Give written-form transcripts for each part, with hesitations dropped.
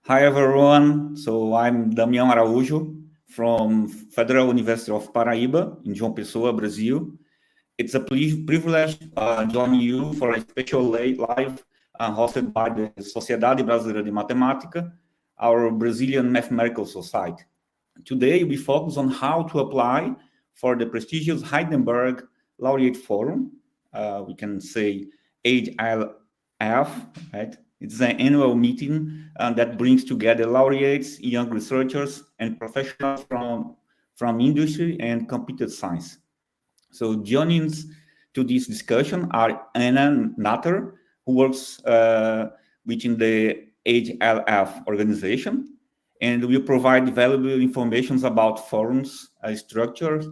Hi everyone, so I'm Damião Araújo from Federal University of Paraíba in João Pessoa, Brazil. It's a privilege joining you for a special live hosted by the Sociedade Brasileira de Matemática, our Brazilian mathematical society. Today we focus on how to apply for the prestigious Heidelberg Laureate Forum. We can say HLF, right? It's an annual meeting that brings together laureates, young researchers, and professionals from industry and computer science. So joining us to this discussion are Anna Natter, who works within the HLF organization, and will provide valuable information about forums, structures,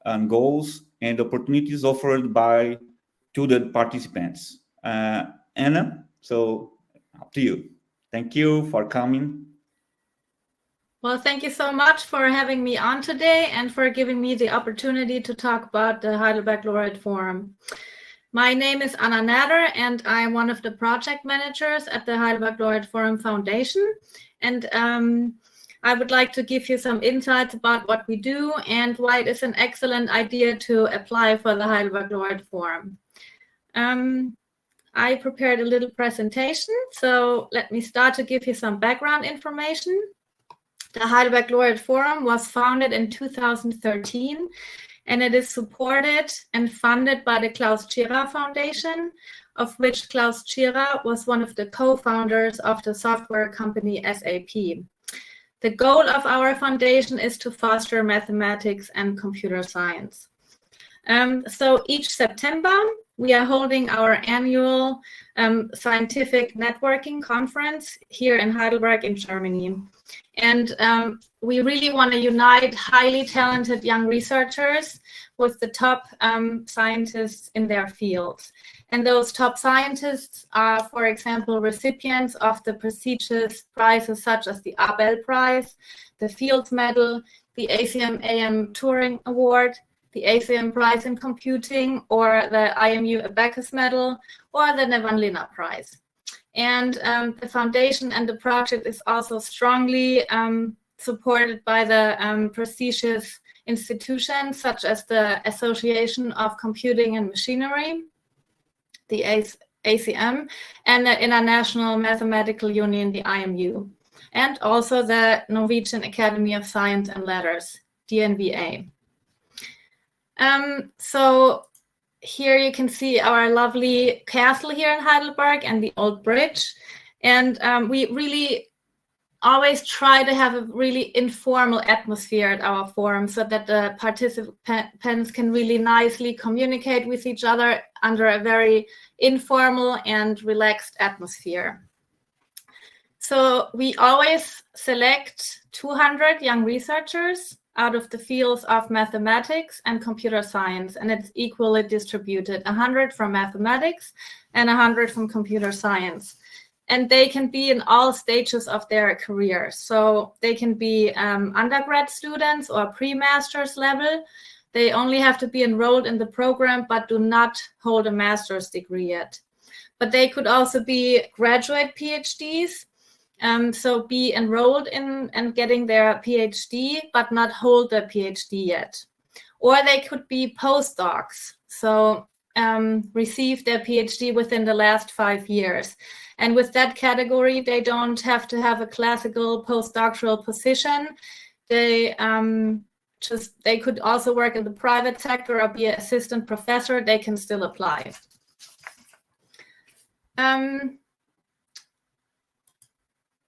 and goals, and opportunities offered to the participants. Anna, so up to you. Thank you for coming. Well, thank you so much for having me on today and for giving me the opportunity to talk about the Heidelberg Laureate Forum. My name is Anna Natter, and I'm one of the project managers at the Heidelberg Laureate Forum Foundation. And I would like to give you some insights about what we do and why it is an excellent idea to apply for the Heidelberg Laureate Forum. I prepared a little presentation, so let me start to give you some background information. The Heidelberg Laureate Forum was founded in 2013, and it is supported and funded by the Klaus Tschira Foundation, of which Klaus Tschira was one of the co-founders of the software company SAP. The goal of our foundation is to foster mathematics and computer science. So each September, we are holding our annual scientific networking conference here in Heidelberg in Germany. And we really want to unite highly talented young researchers with the top scientists in their fields. And those top scientists are, for example, recipients of the prestigious prizes such as the Abel Prize, the Fields Medal, the ACM/AM Turing Award, the ACM Prize in Computing, or the IMU Abacus Medal, or the Nevanlina Prize. And the foundation and the project is also strongly supported by the prestigious institutions such as the Association of Computing and Machinery, the ACM, and the International Mathematical Union, the IMU, and also the Norwegian Academy of Science and Letters, DNVA. So here you can see our lovely castle here in Heidelberg and the old bridge. And we really always try to have a really informal atmosphere at our forum so that the participants can really nicely communicate with each other under a very informal and relaxed atmosphere. So we always select 200 young researchers out of the fields of mathematics and computer science, and it's equally distributed, 100 from mathematics and 100 from computer science. And they can be in all stages of their career. So they can be undergrad students or pre-master's level. They only have to be enrolled in the program, but do not hold a master's degree yet. But they could also be graduate PhDs, so be enrolled in and getting their PhD, but not hold their PhD yet. Or they could be postdocs, so receive their PhD within the last 5 years. And with that category, they don't have to have a classical postdoctoral position. They could also work in the private sector or be an assistant professor. They can still apply.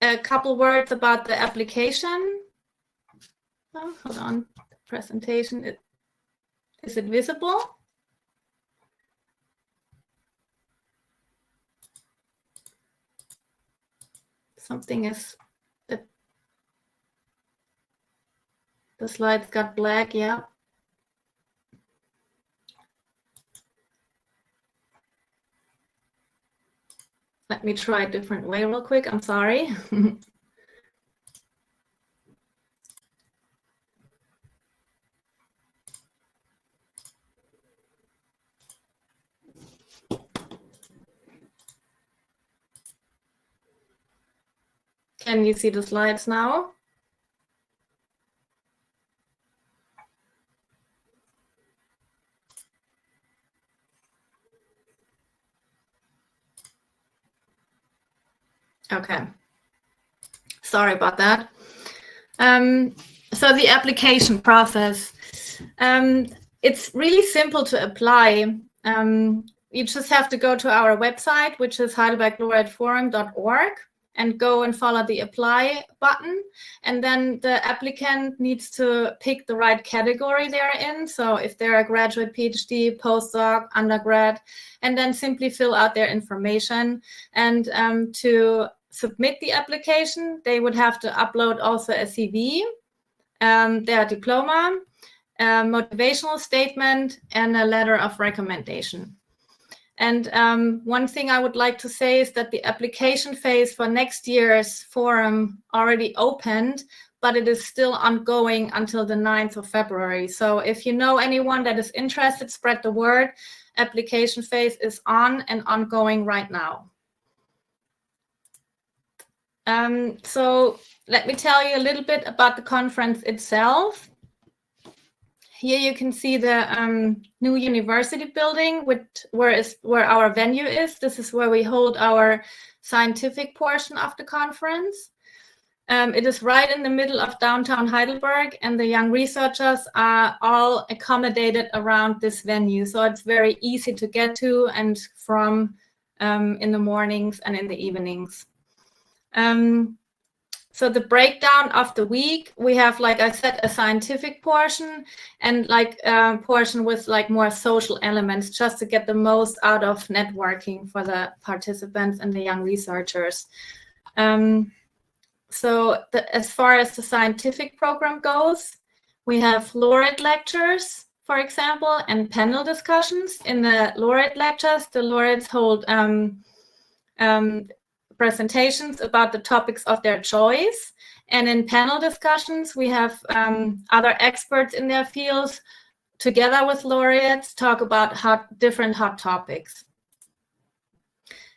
A couple words about the application. Oh, hold on, the presentation. Is it visible? Something is, the slides got black, yeah. Let me try a different way real quick, I'm sorry. Can you see the slides now? Okay. Sorry about that. So the application process, it's really simple to apply. You just have to go to our website, which is heidelberglaureateforum.org, and go and follow the apply button. And then the applicant needs to pick the right category they're in. So if they're a graduate, PhD, postdoc, undergrad, and then simply fill out their information. And to submit the application, they would have to upload also a CV, their diploma, a motivational statement, and a letter of recommendation. And one thing I would like to say is that the application phase for next year's forum already opened, but it is still ongoing until the 9th of February. So if you know anyone that is interested, spread the word. Application phase is on and ongoing right now. So let me tell you a little bit about the conference itself. Here you can see the new university building, where our venue is. This is where we hold our scientific portion of the conference. It is right in the middle of downtown Heidelberg, and the young researchers are all accommodated around this venue. So it's very easy to get to and from in the mornings and in the evenings. So the breakdown of the week, we have, like I said, a scientific portion and like a portion with like more social elements, just to get the most out of networking for the participants and the young researchers. So as far as the scientific program goes, we have laureate lectures, for example, and panel discussions. In the laureate lectures, the laureates hold presentations about the topics of their choice. And in panel discussions, we have other experts in their fields together with laureates talk about different hot topics.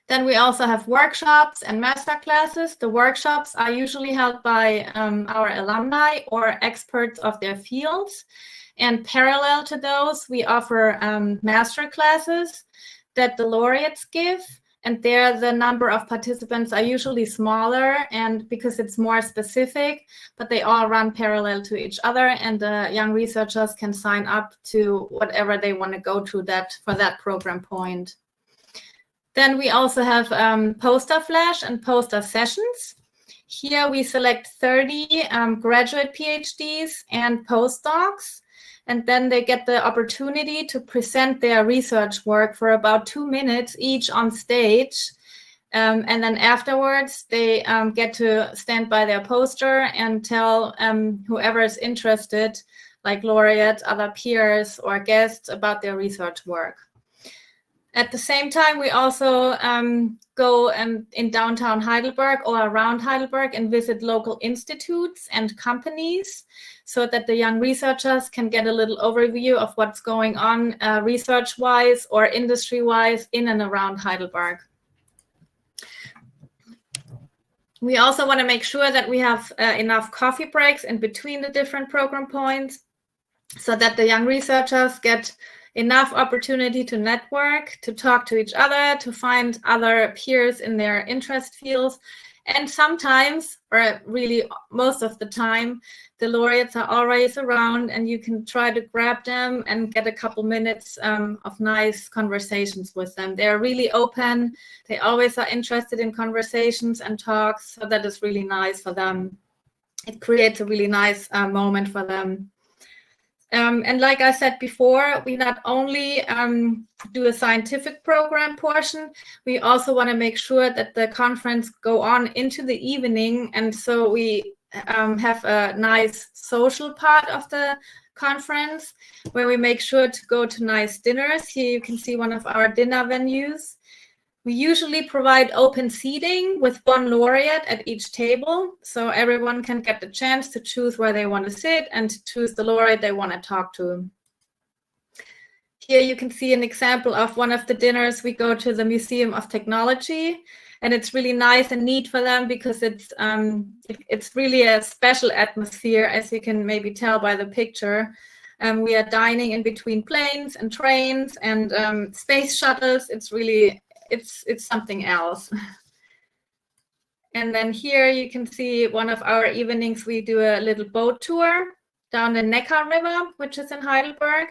Then we also have workshops and master classes. The workshops are usually held by our alumni or experts of their fields. And parallel to those, we offer master classes that the laureates give. And there, the number of participants are usually smaller, and because it's more specific, but they all run parallel to each other, and the young researchers can sign up to whatever they want to go to for that program point. Then we also have poster flash and poster sessions. Here we select 30 graduate PhDs and postdocs. And then they get the opportunity to present their research work for about 2 minutes each on stage. And then afterwards, they get to stand by their poster and tell whoever is interested, like laureates, other peers, or guests, about their research work. At the same time, we also go in downtown Heidelberg or around Heidelberg and visit local institutes and companies so that the young researchers can get a little overview of what's going on research-wise or industry-wise in and around Heidelberg. We also want to make sure that we have enough coffee breaks in between the different program points so that the young researchers get enough opportunity to network, to talk to each other, to find other peers in their interest fields. And sometimes, or really most of the time, the laureates are always around and you can try to grab them and get a couple minutes of nice conversations with them. They're really open. They always are interested in conversations and talks. So that is really nice for them. It creates a really nice moment for them. And like I said before, we not only do a scientific program portion, we also want to make sure that the conference go on into the evening. And so we have a nice social part of the conference where we make sure to go to nice dinners. Here you can see one of our dinner venues. We usually provide open seating with one laureate at each table, so everyone can get the chance to choose where they want to sit and to choose the laureate they want to talk to. Here you can see an example of one of the dinners. We go to the Museum of Technology, and it's really nice and neat for them because it's really a special atmosphere, as you can maybe tell by the picture. We are dining in between planes and trains and space shuttles. It's really, it's something else. And then here you can see one of our evenings, we do a little boat tour down the Neckar River, which is in Heidelberg.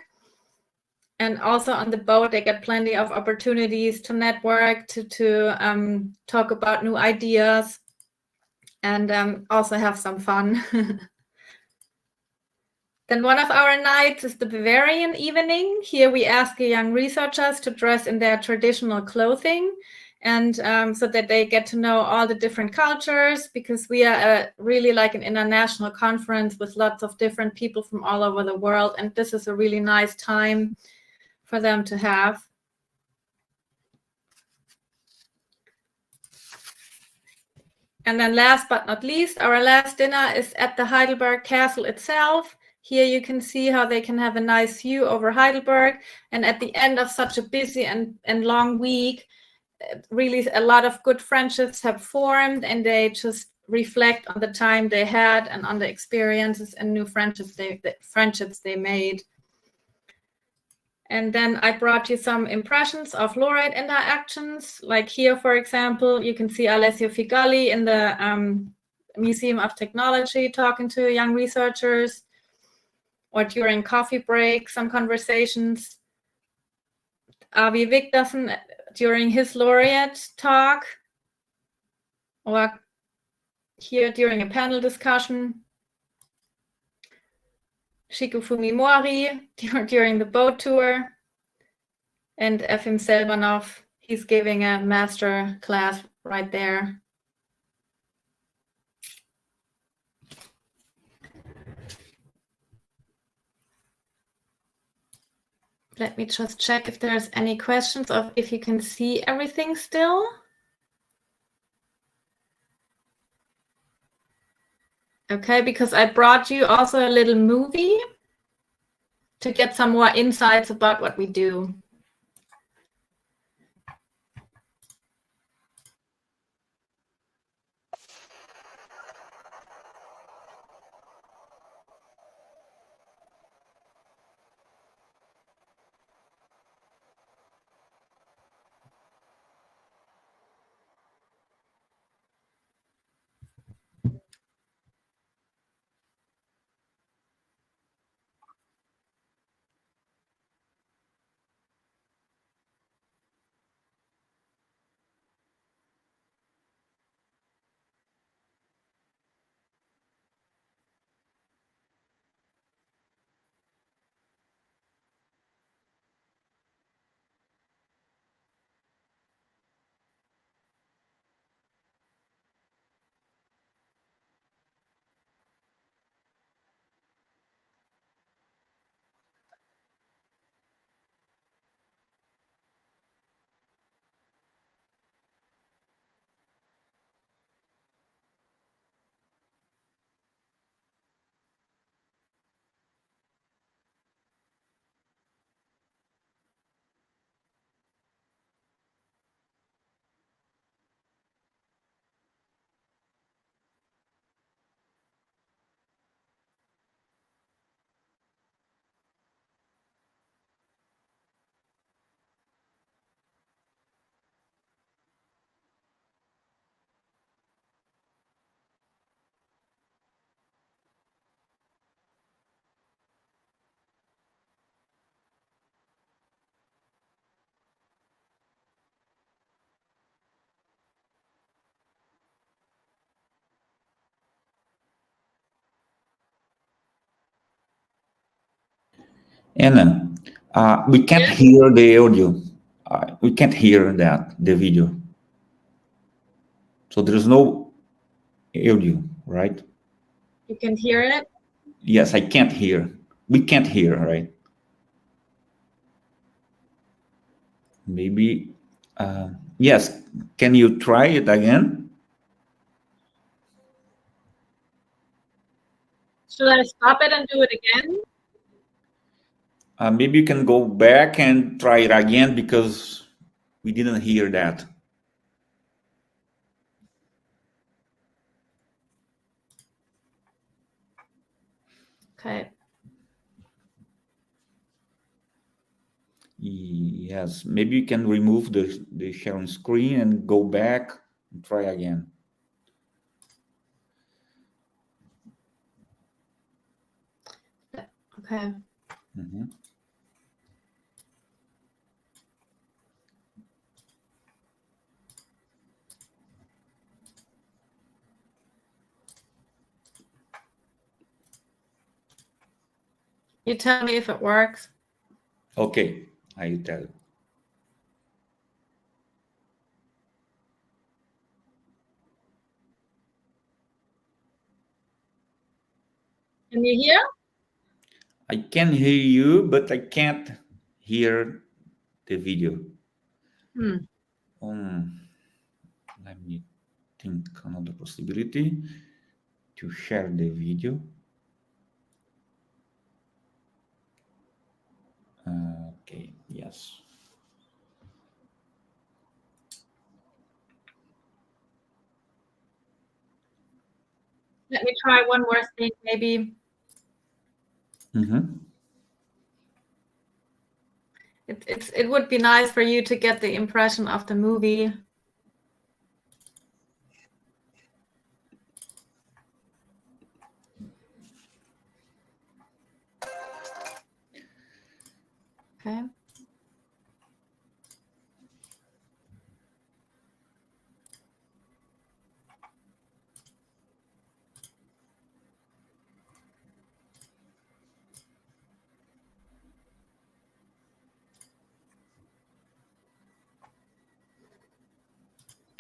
And also on the boat, they get plenty of opportunities to network, to talk about new ideas, and also have some fun. Then one of our nights is the Bavarian evening. Here we ask the young researchers to dress in their traditional clothing, and so that they get to know all the different cultures, because we are really like an international conference with lots of different people from all over the world, and this is a really nice time for them to have. And then last but not least, our last dinner is at the Heidelberg Castle itself. Here you can see how they can have a nice view over Heidelberg. And at the end of such a busy and long week, really a lot of good friendships have formed, and they just reflect on the time they had and on the experiences and new friendships they made. And then I brought you some impressions of laureate interactions. Like here, for example, you can see Alessio Figalli in the Museum of Technology talking to young researchers, or during coffee break, some conversations. Avi Vigdason during his laureate talk, or here during a panel discussion. Shikufumi Mori during the boat tour, and Efim Selvanov, he's giving a master class right there. Let me just check if there's any questions, or if you can see everything still. Okay, because I brought you also a little movie to get some more insights about what we do. Anna, we can't hear the audio. We can't hear the video. So there's no audio, right? You can hear it? Yes, I can't hear. We can't hear, right? Maybe, yes. Can you try it again? Should I stop it and do it again? Maybe you can go back and try it again because we didn't hear that. Okay. Yes, maybe you can remove the sharing screen and go back and try again. Okay. Mm-hmm. You tell me if it works. Okay, I tell you. Can you hear? I can hear you, but I can't hear the video. Let me think another possibility to share the video. Okay, yes. Let me try one more thing, maybe. Mm-hmm. It would be nice for you to get the impression of the movie. Okay.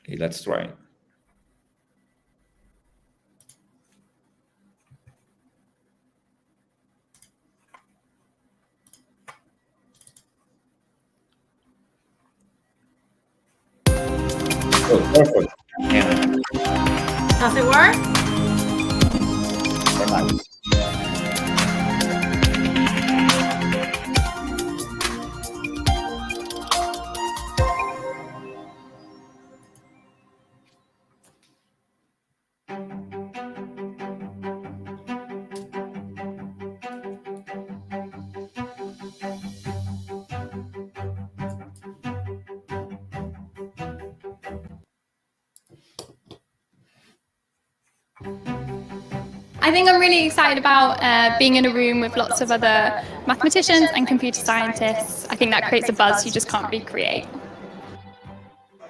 Okay, let's try it. Oh, perfect. Yeah. Does it work? Very nice. I think I'm really excited about being in a room with lots of other mathematicians and computer scientists. I think that creates a buzz you just can't recreate.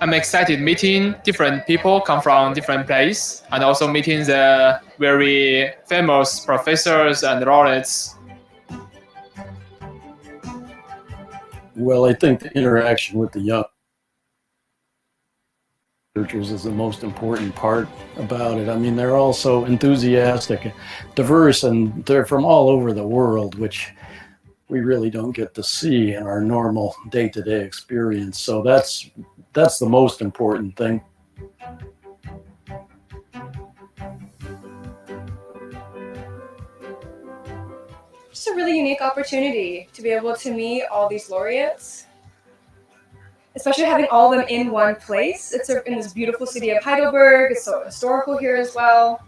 I'm excited meeting different people come from different places and also meeting the very famous professors and laureates. Well, I think the interaction with the young researchers is the most important part about it. I mean, they're all so enthusiastic, diverse, and they're from all over the world, which we really don't get to see in our normal day-to-day experience. So that's the most important thing. It's a really unique opportunity to be able to meet all these laureates, especially having all of them in one place. It's in this beautiful city of Heidelberg. It's so historical here as well.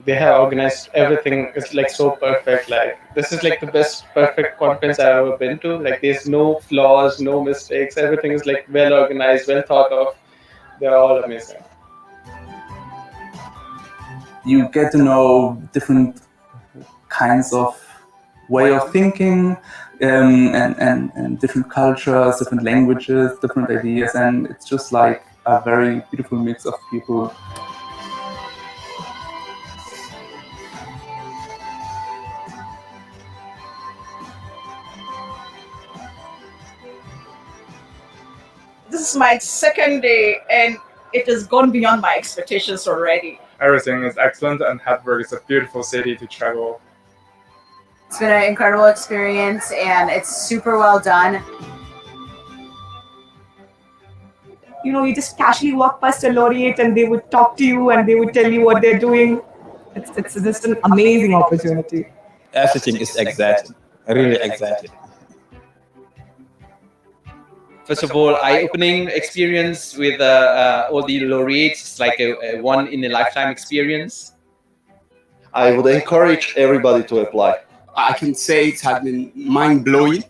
They have organized everything. It's like so perfect. Like this is like the best perfect conference I've ever been to. Like there's no flaws, no mistakes. Everything is like well organized, well thought of. They're all amazing. You get to know different kinds of way of thinking and different cultures, different languages, different ideas, and it's just like a very beautiful mix of people. This is my second day and it has gone beyond my expectations already. Everything is excellent and Heidelberg is a beautiful city to travel. It's been an incredible experience and it's super well done. You know, you just casually walk past a laureate and they would talk to you and they would tell you what they're doing. It's just an amazing opportunity. Everything is exact. really excited. First of all, eye-opening experience with all the laureates. It's like a one-in-a-lifetime experience. I would encourage everybody to apply. I can say it has been mind-blowing,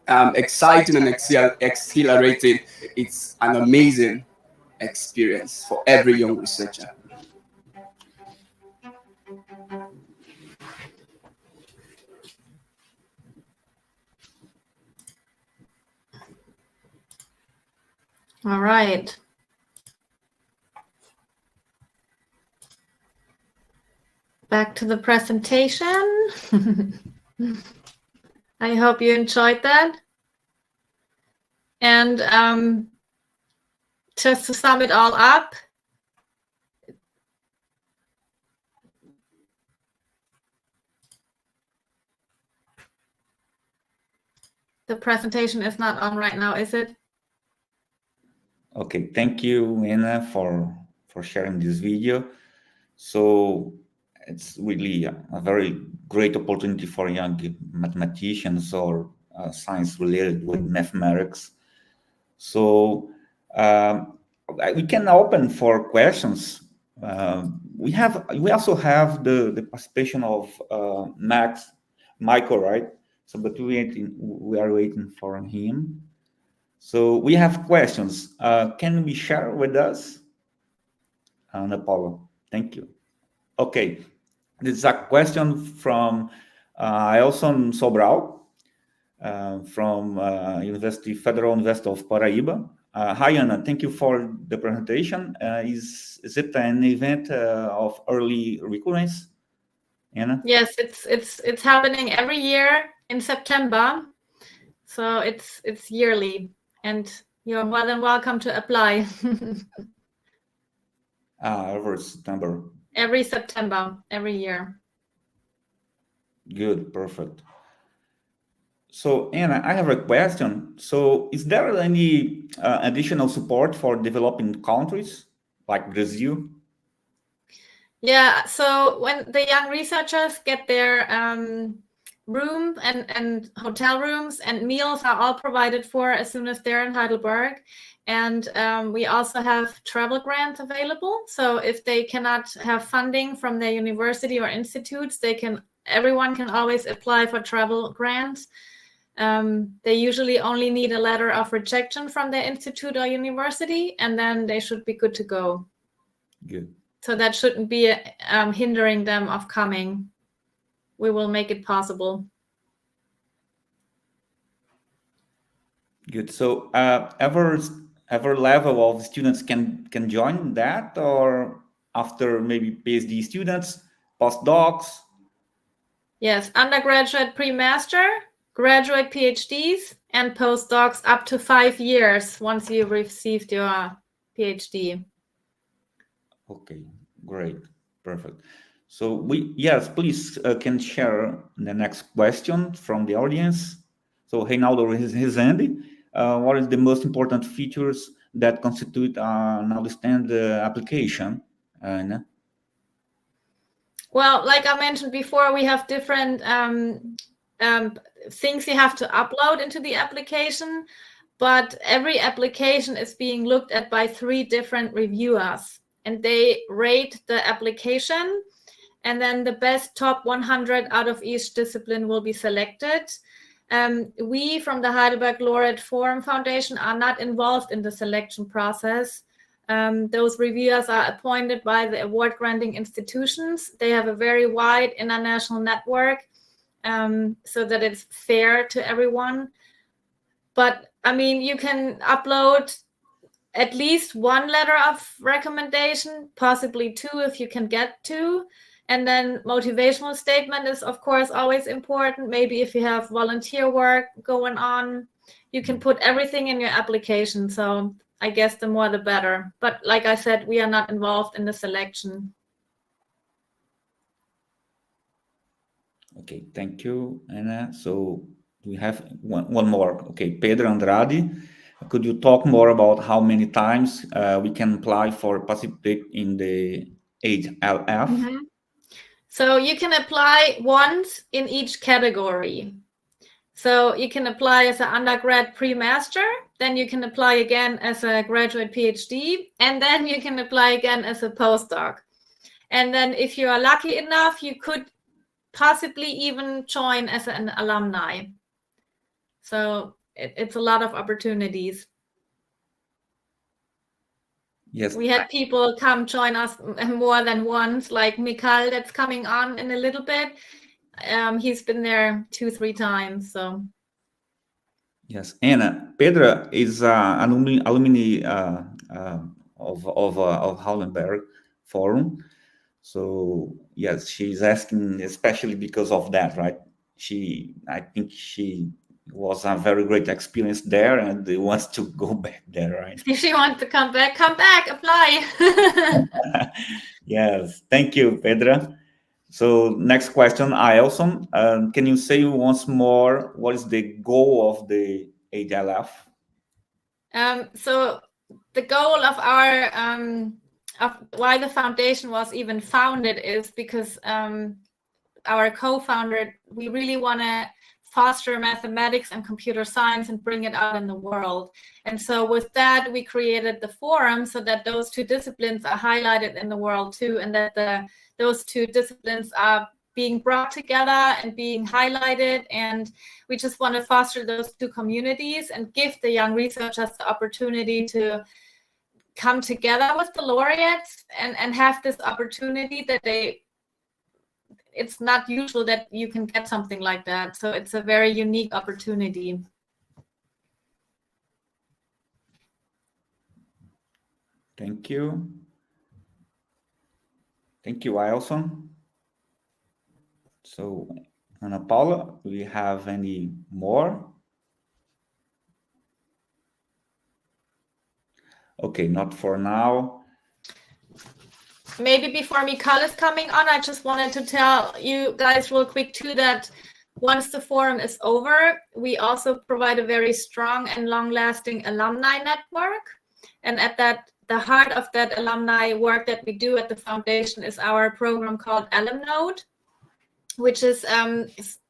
exciting and exhilarating. It's an amazing experience for every young researcher. All right. Back to the presentation. I hope you enjoyed that. And just to sum it all up, the presentation is not on right now, is it? Okay, thank you, Anna, for sharing this video. So it's really a very great opportunity for young mathematicians or science related with mathematics. So we can open for questions. We also have the participation of Michael, right? So, but we are waiting for him. So we have questions. Can we share with us? Ana Paula, thank you. Okay, this is a question from Elson Sobral from Federal University of Paraíba. Hi, Anna. Thank you for the presentation. Is it an event of early recurrence, Anna? Yes, it's happening every year in September, so it's yearly, and you're more than welcome to apply. Every September. Every September, every year. Good, perfect. So, Anna, I have a question. So, is there any additional support for developing countries like Brazil? Yeah, so when the young researchers get their room and hotel rooms and meals are all provided for as soon as they're in Heidelberg. And we also have travel grants available. So if they cannot have funding from their university or institutes, everyone can always apply for travel grants. They usually only need a letter of rejection from their institute or university, and then they should be good to go. Good. So that shouldn't be hindering them of coming. We will make it possible. Good. So every level of students can join that, or after maybe PhD students, postdocs? Yes, undergraduate, pre-master, graduate PhDs, and postdocs up to 5 years once you received your PhD. Okay, great, perfect. So yes, please can share the next question from the audience. So Reinaldo Rezende, what is the most important features that constitute an outstanding application? Well, like I mentioned before, we have different things you have to upload into the application, but every application is being looked at by 3 different reviewers, and they rate the application, and then the best top 100 out of each discipline will be selected. We from the Heidelberg Laureate Forum Foundation are not involved in the selection process. Those reviewers are appointed by the award-granting institutions. They have a very wide international network so that it's fair to everyone. But, I mean, you can upload at least 1 letter of recommendation, possibly 2 if you can get 2. And then motivational statement is, of course, always important. Maybe if you have volunteer work going on, you can put everything in your application. So I guess the more the better. But like I said, we are not involved in the selection. Okay, thank you, Anna. So we have one more. Okay, Pedro Andrade, could you talk more about how many times we can apply for participate in the HLF? So you can apply once in each category. So you can apply as an undergrad pre-master, then you can apply again as a graduate PhD, and then you can apply again as a postdoc. And then if you are lucky enough, you could possibly even join as an alumni. So it's a lot of opportunities. Yes. We had people come join us more than once, like Mikhail that's coming on in a little bit. He's been there 2-3 times. So Yes, and Pedra is alumni of Heidelberg Forum. So yes, she's asking especially because of that, right? I think she was a very great experience there and wants to go back there, right? if she wants to come back, apply. Yes, thank you, Pedra. So next question, Ailson, can you say once more what is the goal of the HLF? So the goal of our of why the foundation was even founded is because our co-founder, we really want to foster mathematics and computer science and bring it out in the world. And so with that, we created the forum so that those two disciplines are highlighted in the world too, and that those two disciplines are being brought together and being highlighted. And we just want to foster those two communities and give the young researchers the opportunity to come together with the laureates and have this opportunity that it's not usual that you can get something like that. So it's a very unique opportunity. Thank you. Thank you, Ailson. So, Ana Paula, do we have any more? Okay, not for now. Maybe before Mikhail is coming on, I just wanted to tell you guys real quick too that once the forum is over, we also provide a very strong and long-lasting alumni network. And at the heart of that alumni work that we do at the foundation is our program called AlumNode, which is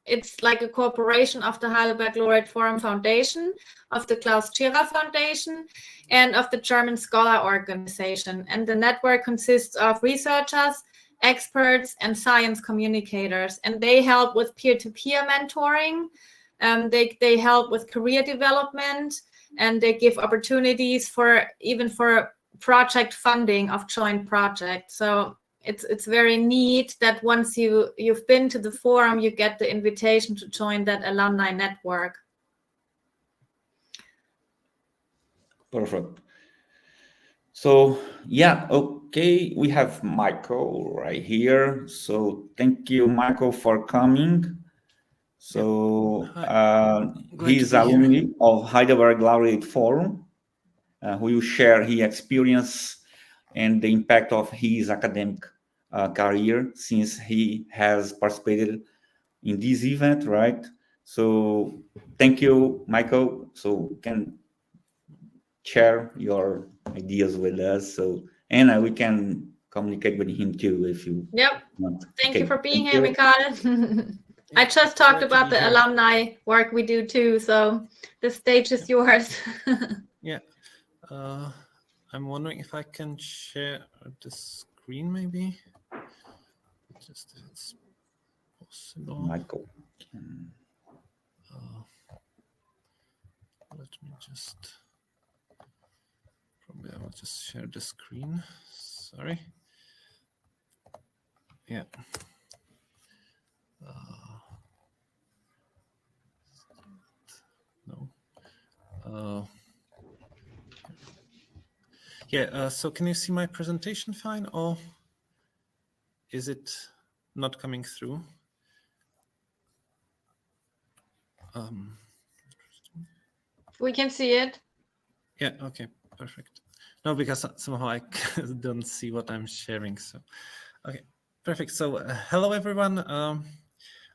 it's like a cooperation of the Heidelberg Laureate Forum Foundation, of the Klaus Tschira Foundation, and of the German Scholar Organization. And the network consists of researchers, experts, and science communicators. And they help with peer-to-peer mentoring. They help with career development, and they give opportunities for project funding of joint projects. So it's very neat that once you've been to the forum, you get the invitation to join that alumni network. Perfect. So yeah, okay, we have Michael right here. So thank you, Michael, for coming. So he's alumni of Heidelberg Laureate Forum, who will share his experience and the impact of his academic career since he has participated in this event, right? So thank you, Michael. So you can share your ideas with us. So, and we can communicate with him too if you want. Thank you for being here, Mikhail. I just talked about the alumni work we do too, so the stage is yours. Yeah. I'm wondering if I can share the screen, maybe. Just if it's possible. Michael. Let me just. Probably I will just share the screen. Sorry. Yeah. No. Yeah, so can you see my presentation fine, or is it not coming through? We can see it. Yeah, okay, perfect. No, because somehow I don't see what I'm sharing. So, okay, perfect. So, hello everyone.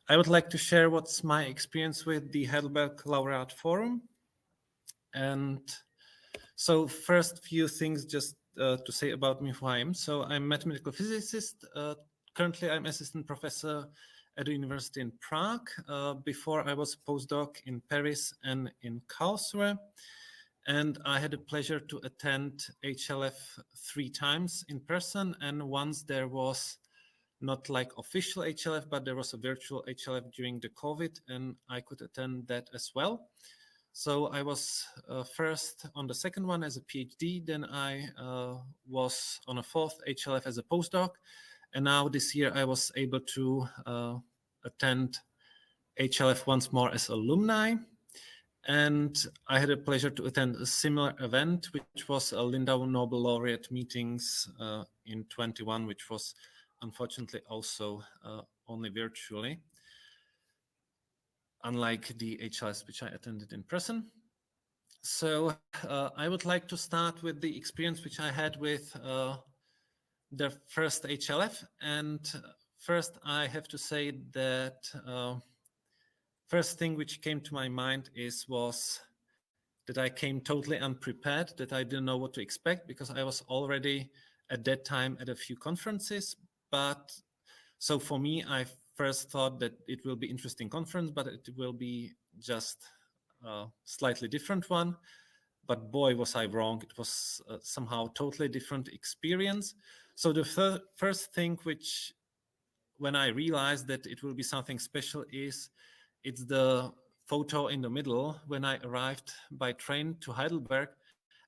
I would like to share what's my experience with the Heidelberg Laureate Forum. And so first few things just to say about me, who I am. So I'm a mathematical physicist. Currently, I'm assistant professor at the university in Prague. Before I was a postdoc in Paris and in Karlsruhe. And I had the pleasure to attend HLF 3 times in person. And once there was not like official HLF, but there was a virtual HLF during the COVID, and I could attend that as well. So I was first on the second one as a PhD, then I was on a 4th HLF as a postdoc, and now this year I was able to attend HLF once more as alumni. And I had a pleasure to attend a similar event, which was a Lindau Nobel Laureate meetings in 21, which was unfortunately also only virtually, unlike the HLS which I attended in person. So I would like to start with the experience which I had with the first HLF. And first I have to say that first thing which came to my mind was that I came totally unprepared, that I didn't know what to expect, because I was already at that time at a few conferences. But so for me, I first thought that it will be interesting conference, but it will be just a slightly different one. But boy, was I wrong. It was somehow totally different experience. So the first thing which, when I realized that it will be something special, it's the photo in the middle when I arrived by train to Heidelberg,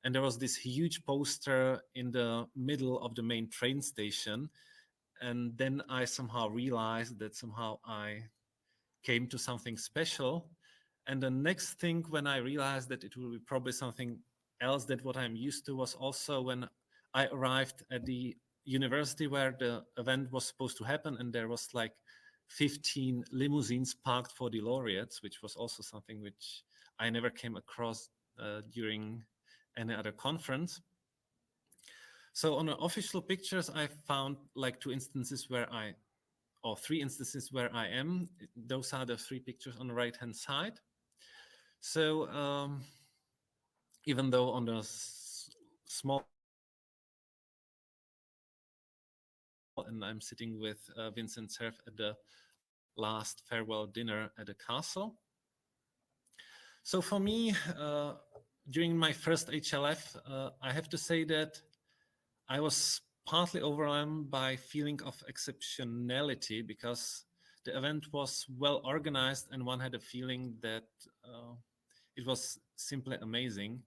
and there was this huge poster in the middle of the main train station. And then I somehow realized that somehow I came to something special. And the next thing when I realized that it will be probably something else than what I'm used to was also when I arrived at the university where the event was supposed to happen, and there was like 15 limousines parked for the laureates, which was also something which I never came across during any other conference. So on the official pictures, I found like 3 instances where I am. Those are the 3 pictures on the right-hand side. So even though on the small, and I'm sitting with Vincent Cerf at the last farewell dinner at the castle. So for me, during my first HLF, I have to say that I was partly overwhelmed by feeling of exceptionality, because the event was well organized and one had a feeling that it was simply amazing.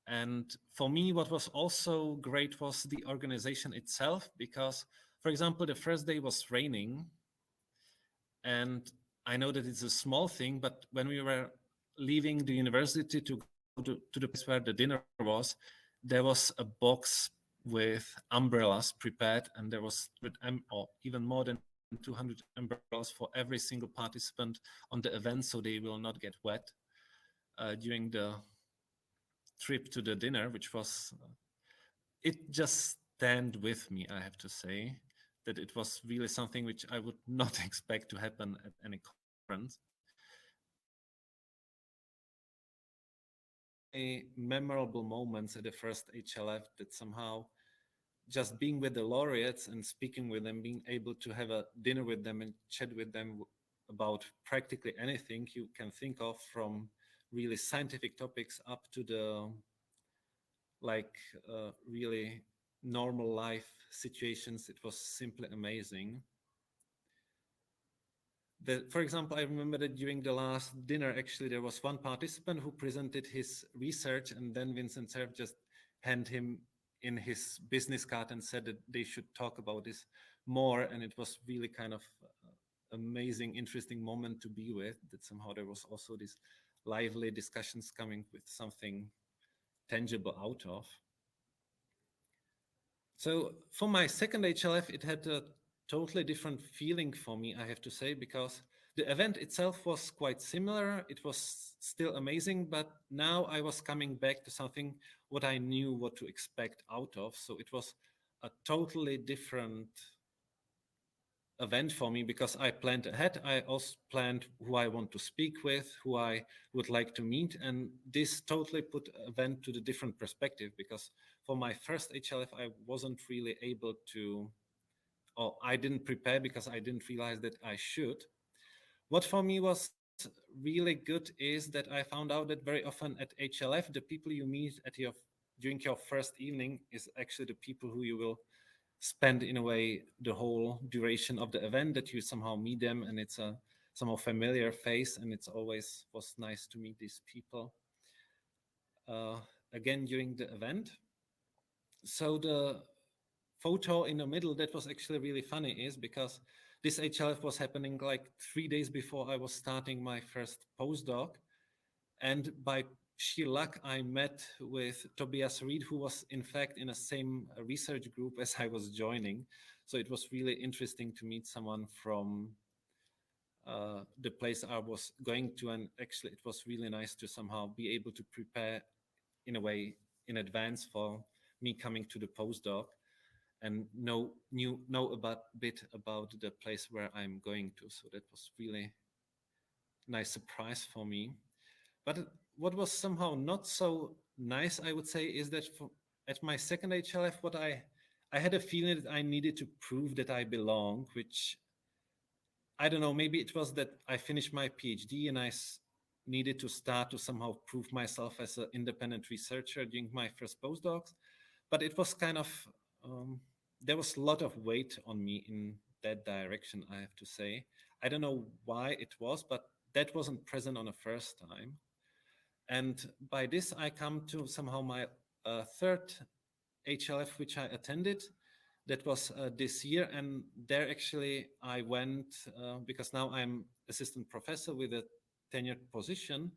And for me, what was also great was the organization itself, because, for example, the first day was raining. And I know that it's a small thing, but when we were leaving the university to go to the place where the dinner was, there was a box with umbrellas prepared, and there was or even more than 200 umbrellas for every single participant on the event, so they will not get wet during the trip to the dinner, which was, it just stand with me, I have to say, that it was really something which I would not expect to happen at any conference. Memorable moments at the first HLF, that somehow just being with the laureates and speaking with them, being able to have a dinner with them and chat with them about practically anything you can think of, from really scientific topics up to the really normal life situations. It was simply amazing. For example, I remember that during the last dinner, actually, there was one participant who presented his research, and then Vincent Cerf just handed him in his business card and said that they should talk about this more. And it was really kind of amazing, interesting moment to be with, that somehow there was also these lively discussions coming with something tangible out of. So for my second HLF, it had a totally different feeling for me, I have to say, because the event itself was quite similar. It was still amazing, but now I was coming back to something what I knew what to expect out of. So it was a totally different event for me, because I planned ahead. I also planned who I want to speak with, who I would like to meet. And this totally put the event to the different perspective, because for my first HLF, I wasn't really able to, or I didn't prepare because I didn't realize that I should. what for me was really good is that I found out that very often at HLF, the people you meet at during your first evening is actually the people who you will spend in a way the whole duration of the event, that you somehow meet them, and it's a somehow familiar face, and it's always was nice to meet these people again during the event. So the photo in the middle that was actually really funny is because this HLF was happening like 3 days before I was starting my first postdoc, and by sheer luck I met with Tobias Reed, who was in fact in the same research group as I was joining. So it was really interesting to meet someone from the place I was going to, and actually it was really nice to somehow be able to prepare in a way in advance for me coming to the postdoc and know a bit about the place where I'm going to. So that was really nice surprise for me. But what was somehow not so nice, I would say, is that at my second HLF, what I had a feeling that I needed to prove that I belong, which I don't know, maybe it was that I finished my PhD and I needed to start to somehow prove myself as an independent researcher during my first postdocs. But it was kind of, there was a lot of weight on me in that direction, I have to say. I don't know why it was, but that wasn't present on the first time. And by this, I come to somehow my third HLF, which I attended. That was this year. And there actually I went, because now I'm assistant professor with a tenured position.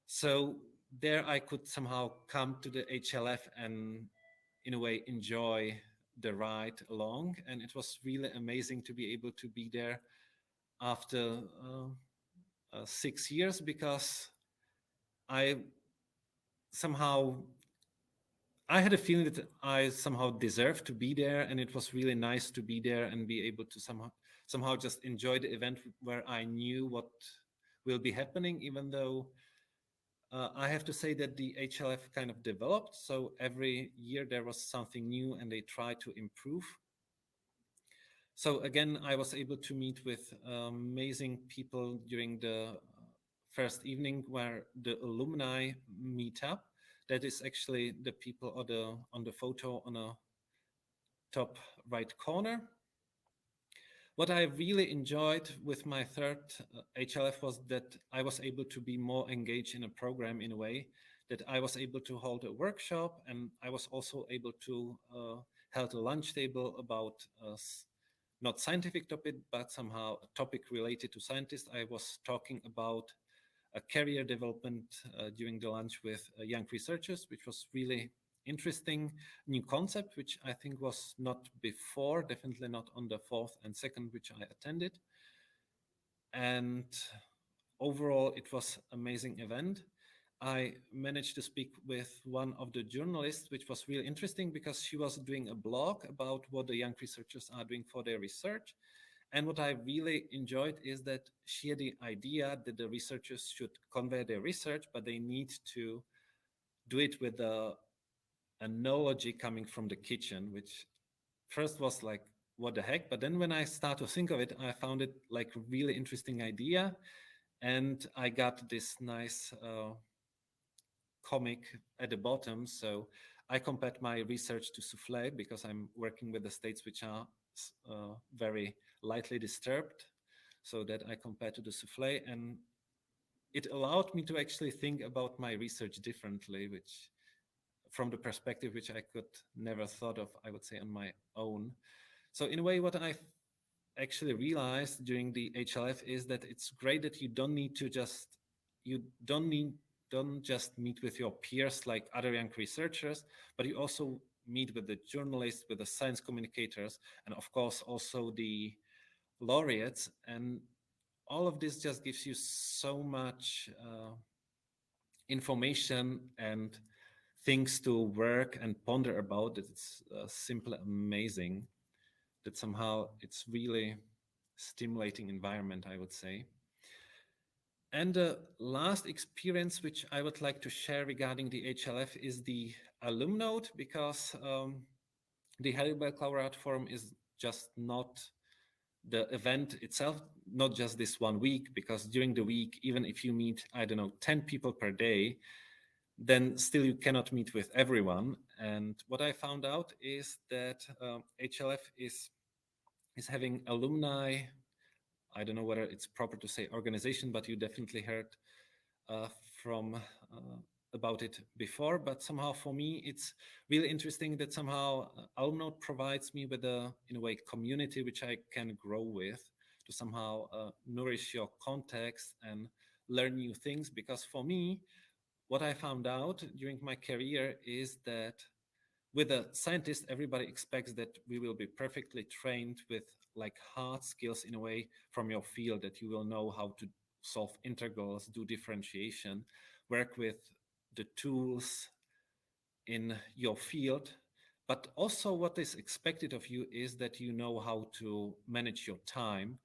So there I could somehow come to the HLF and in a way enjoy the ride along. And it was really amazing to be able to be there after 6 years, because I had a feeling that I somehow deserved to be there, and it was really nice to be there and be able to somehow just enjoy the event where I knew what will be happening, even though I have to say that the HLF kind of developed. So every year there was something new and they tried to improve. So again, I was able to meet with amazing people during the first evening where the alumni meet up. That is actually the people on the photo on the top right corner. What I really enjoyed with my third HLF was that I was able to be more engaged in a program in a way that I was able to hold a workshop, and I was also able to hold a lunch table about not scientific topic, but somehow a topic related to scientists. I was talking about a career development during the lunch with young researchers, which was really interesting new concept, which I think was not before, definitely not on the fourth and second, which I attended. And overall, it was amazing event. I managed to speak with one of the journalists, which was really interesting because she was doing a blog about what the young researchers are doing for their research. And what I really enjoyed is that she had the idea that the researchers should convey their research, but they need to do it with a analogy coming from the kitchen, which first was like, what the heck? But then when I start to think of it, I found it like a really interesting idea. And I got this nice comic at the bottom. So I compared my research to souffle because I'm working with the states which are very lightly disturbed. So that I compared to the souffle, and it allowed me to actually think about my research differently, which from the perspective which I could never thought of, I would say, on my own. So in a way, what I actually realized during the HLF is that it's great that you don't just meet with your peers like other young researchers, but you also meet with the journalists, with the science communicators, and of course also the laureates. And all of this just gives you so much information and things to work and ponder about. It's simply amazing that somehow it's really stimulating environment, I would say. And the last experience which I would like to share regarding the HLF is the alumnote, because the Heidelberg Laureate Forum is just not the event itself, not just this 1 week, because during the week, even if you meet, I don't know, 10 people per day, then still you cannot meet with everyone. And what I found out is that HLF is having alumni, I don't know whether it's proper to say organization, but you definitely heard from about it before. But somehow for me, it's really interesting that somehow Alumnode provides me with a, in a way, community which I can grow with, to somehow nourish your context and learn new things. Because for me, what I found out during my career is that with a scientist, everybody expects that we will be perfectly trained with like hard skills in a way from your field, that you will know how to solve integrals, do differentiation, work with the tools in your field. But also what is expected of you is that you know how to manage your time,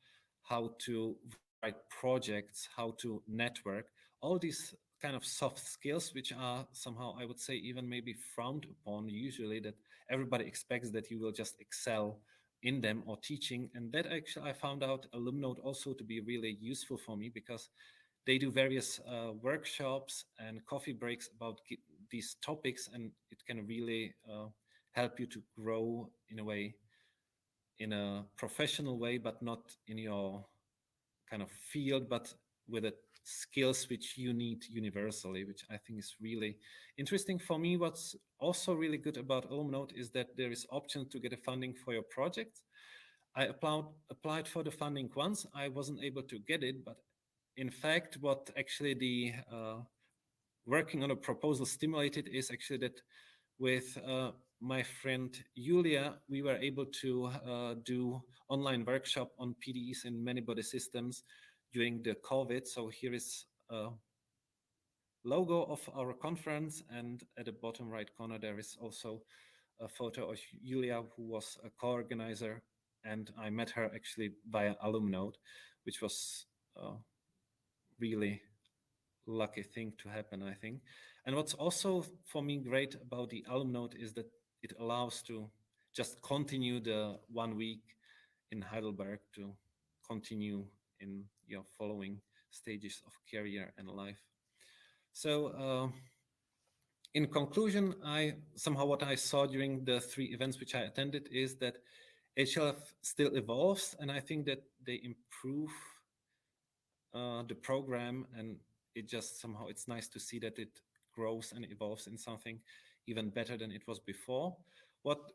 how to write projects, how to network, all these kind of soft skills, which are somehow, I would say, even maybe frowned upon usually, that everybody expects that you will just excel in them or teaching. And that actually I found out Alumnode also to be really useful for me, because they do various workshops and coffee breaks about these topics, and it can really help you to grow in a way, in a professional way, but not in your kind of field, but with the skills which you need universally, which I think is really interesting. For me, what's also really good about Alumnode is that there is option to get a funding for your project. I applied for the funding once. I wasn't able to get it, but in fact, what actually the working on a proposal stimulated is actually that with my friend Julia, we were able to do online workshop on PDEs in many body systems during the COVID. So here is a logo of our conference, and at the bottom right corner, there is also a photo of Julia, who was a co-organizer, and I met her actually via Alumnode, which was really lucky thing to happen, I think. And what's also for me great about the Alumnode is that it allows to just continue the 1 week in Heidelberg, to continue in your following stages of career and life. So in conclusion, what I saw during the 3 events which I attended is that HLF still evolves, and I think that they improve the program, and it just somehow, it's nice to see that it grows and evolves in something even better than it was before.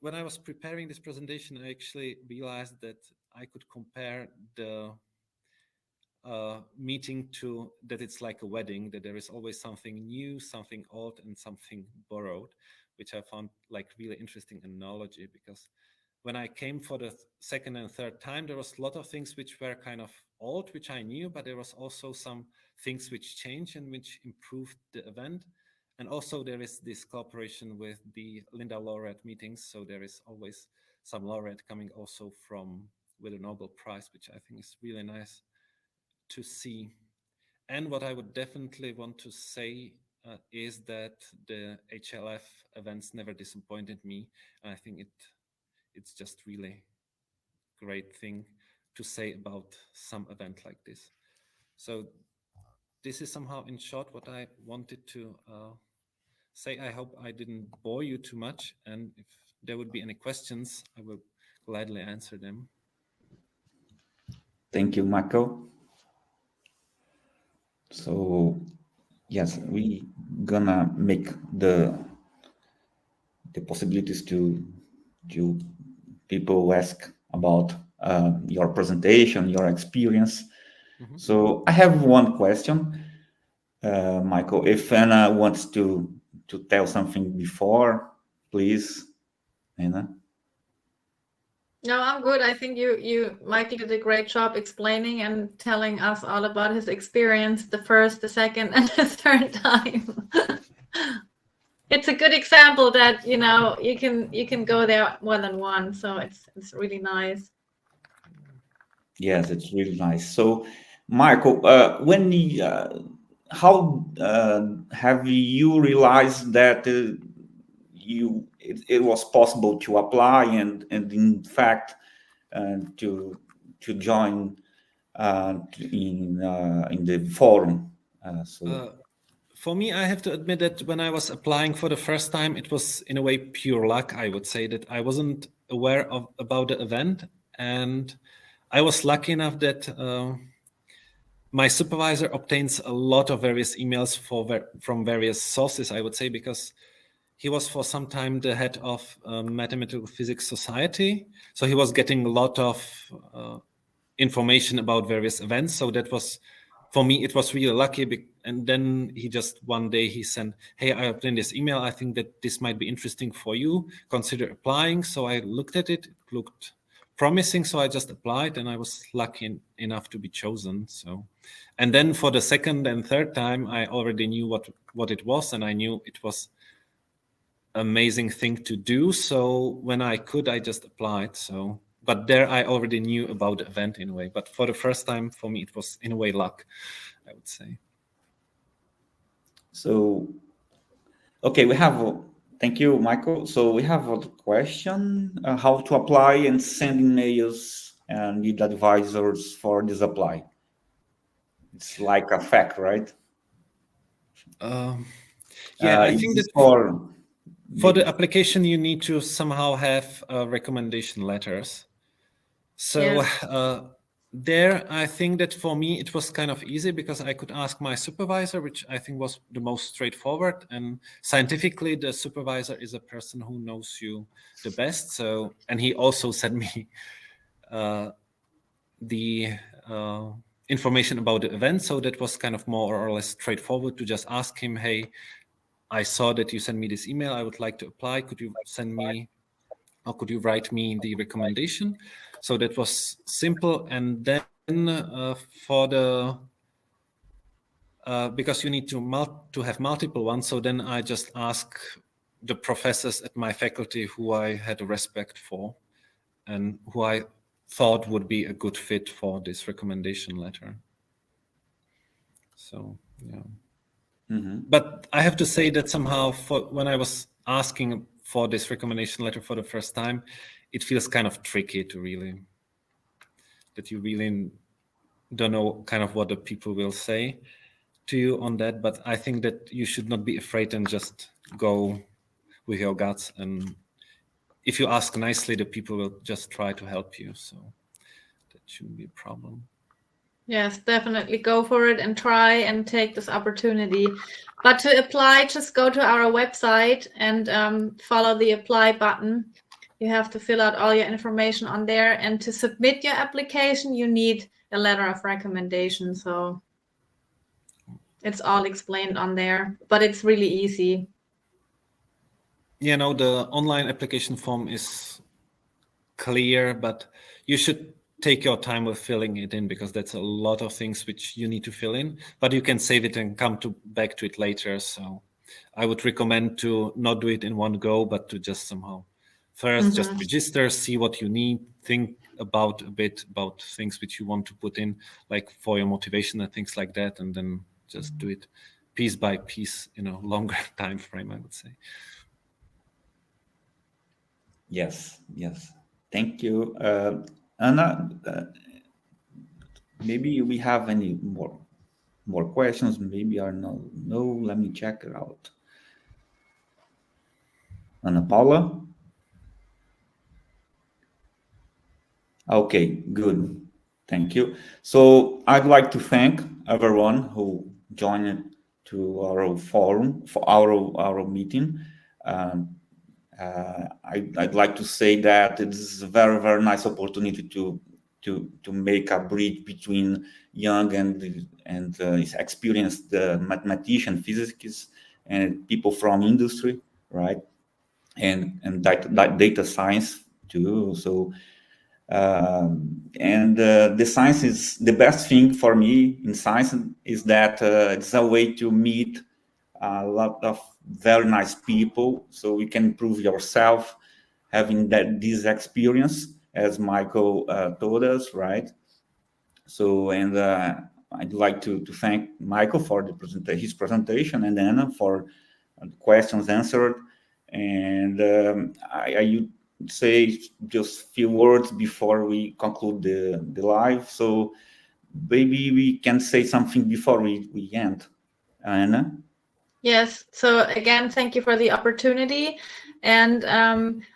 When I was preparing this presentation, I actually realized that I could compare the meeting to that it's like a wedding, that there is always something new, something old, and something borrowed, which I found like really interesting analogy, because when I came for the second and third time, there was a lot of things which were kind of old, which I knew, but there was also some things which changed and which improved the event. And also there is this cooperation with the Linda Laureate meetings. So there is always some laureate coming also with a Nobel Prize, which I think is really nice to see. And what I would definitely want to say is that the HLF events never disappointed me. And I think it's just really great thing to say about some event like this. So this is somehow in short what I wanted to say. I hope I didn't bore you too much, and if there would be any questions, I will gladly answer them. Thank you, Michael. So yes, we gonna make the possibilities to people ask about your presentation, your experience. Mm-hmm. So I have one question, Michael. If Anna wants to tell something before, please, Anna. No, I'm good. I think Michael did a great job explaining and telling us all about his experience the first, the second, and the third time. It's a good example that you can go there more than once, so it's really nice. Yes, it's really nice. So, Michael, how have you realized that it was possible to apply and in fact to to join in the forum. For me, I have to admit that when I was applying for the first time, it was in a way pure luck. I would say that I wasn't aware about the event, and I was lucky enough that my supervisor obtains a lot of various emails from various sources, I would say, because he was for some time the head of Mathematical Physics Society. So he was getting a lot of information about various events. So that was, for me, it was really lucky. And then he just one day he sent, hey, I obtained this email. I think that this might be interesting for you. Consider applying. So I looked at it. It looked promising. So I just applied and I was lucky enough to be chosen. So, and then for the second and third time, I already knew what it was. And I knew it was amazing thing to do. So when I could, I just applied. So, but there I already knew about the event in a way. But for the first time, for me, it was in a way luck, I would say. So, okay, thank you, Michael. So we have a question, how to apply and send emails and need advisors for this apply. It's like a fact, right? Yeah, I think that for the application, you need to somehow have recommendation letters. So there, I think that for me, it was kind of easy because I could ask my supervisor, which I think was the most straightforward. And scientifically, the supervisor is a person who knows you the best. So, and he also sent me the information about the event. So that was kind of more or less straightforward to just ask him, hey, I saw that you sent me this email. I would like to apply. Could you send me, or could you write me the recommendation? So that was simple. And then for the, because you need to have multiple ones. So then I just ask the professors at my faculty who I had a respect for and who I thought would be a good fit for this recommendation letter. So, yeah. Mm-hmm. But I have to say that somehow when I was asking for this recommendation letter for the first time, it feels kind of tricky to really, that you really don't know kind of what the people will say to you on that. But I think that you should not be afraid and just go with your guts. And if you ask nicely, the people will just try to help you. So that shouldn't be a problem. Yes, definitely go for it and try and take this opportunity. But to apply, just go to our website and follow the apply button. You have to fill out all your information on there. And to submit your application, you need a letter of recommendation. So it's all explained on there, but it's really easy. You know, the online application form is clear, but you should take your time with filling it in because that's a lot of things which you need to fill in, but you can save it and come back to it later. So I would recommend to not do it in one go, but to just somehow first just register, see what you need, think about a bit about things which you want to put in, like for your motivation and things like that, and then just do it piece by piece, longer time frame, I would say. Yes. Thank you. Anna, maybe we have any more questions, maybe or no, let me check it out. Ana Paula? Okay, good. Thank you. So I'd like to thank everyone who joined to our forum, for our meeting. I'd like to say that it's a very, very nice opportunity to make a bridge between young and experienced mathematician, physicists, and people from industry, right? And data science too. So, the science is the best thing for me in science is that it's a way to meet a lot of very nice people, so you can improve yourself having this experience, as Michael told us, right? So, and I'd like to thank Michael for his presentation, and Anna for the questions answered. And say just a few words before we conclude the live. So maybe we can say something before we end. Anna? Yes. So again, thank you for the opportunity. And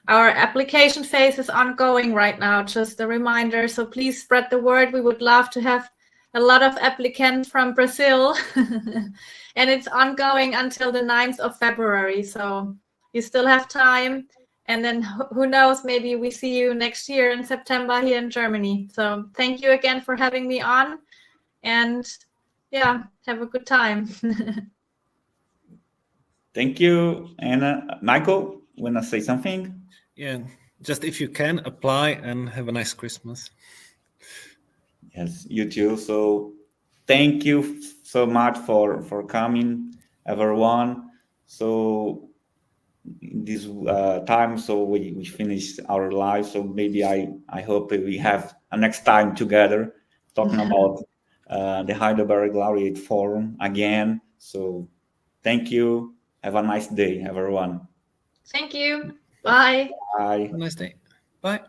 our application phase is ongoing right now, just a reminder. So please spread the word. We would love to have a lot of applicants from Brazil. And it's ongoing until the 9th of February. So you still have time. And then who knows, maybe we see you next year in September here in Germany. So thank you again for having me on. And yeah, have a good time. Thank you, Anna. Michael, wanna say something? Yeah, just if you can, apply and have a nice Christmas. Yes, you too. So thank you so much for coming, everyone. So in this time, so we finished our live. So maybe I hope that we have a next time together talking about the Heidelberg Laureate Forum again. So thank you. Have a nice day, everyone. Thank you. Bye. Bye. Have a nice day. Bye.